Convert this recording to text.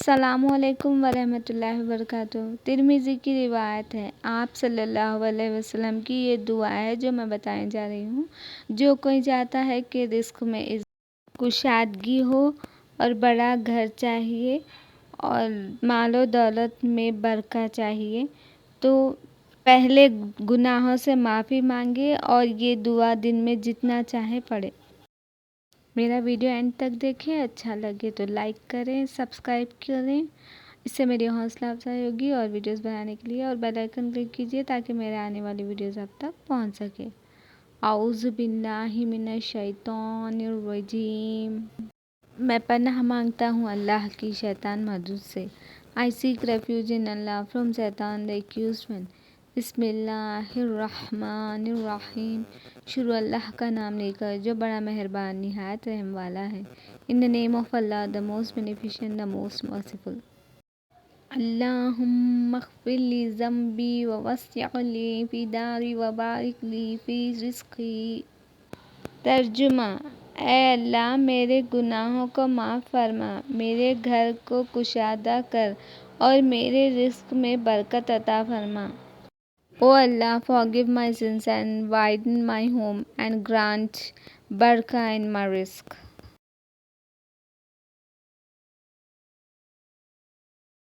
السلام علیکم ورحمۃ اللہ وبرکاتہ۔ ترمذی کی روایت ہے، آپ صلی اللہ علیہ وسلم کی یہ دعا ہے جو میں بتانے جا رہی ہوں۔ جو کوئی چاہتا ہے کہ رزق میں کشادگی ہو اور بڑا گھر چاہیے اور مال و دولت میں برکت چاہیے تو پہلے گناہوں سے معافی مانگے اور یہ دعا دن میں جتنا چاہے پڑھے۔ میرا ویڈیو اینڈ تک دیکھیں، اچھا لگے تو لائک کریں، سبسکرائب کریں، اس سے میری حوصلہ افزائی ہوگی اور ویڈیوز بنانے کے لیے، اور بیل آئیکن کلک کیجیے تاکہ میرے آنے والی ویڈیوز آپ تک پہنچ سکے۔ اعوذ باللہ من الشیطان الرجیم۔ میں پناہ مانگتا ہوں اللہ کی شیطان مردود سے۔ I seek refuge in Allah from Satan the accused one۔ بسم اللہ الرحمن الرحیم۔ شروع اللہ کا نام لے کر جو بڑا مہربان نہایت رحم والا ہے۔ In the name of Allah, the most beneficent, the most merciful۔ اللہم اغفر لی ذنبی ووسع لی فی داری وبارک لی فی رزقی۔ ترجمہ: اے اللہ میرے گناہوں کو معاف فرما، میرے گھر کو کشادہ کر اور میرے رزق میں برکت عطا فرما۔ O Allah, forgive my sins and widen my home and grant barakah in my rizq۔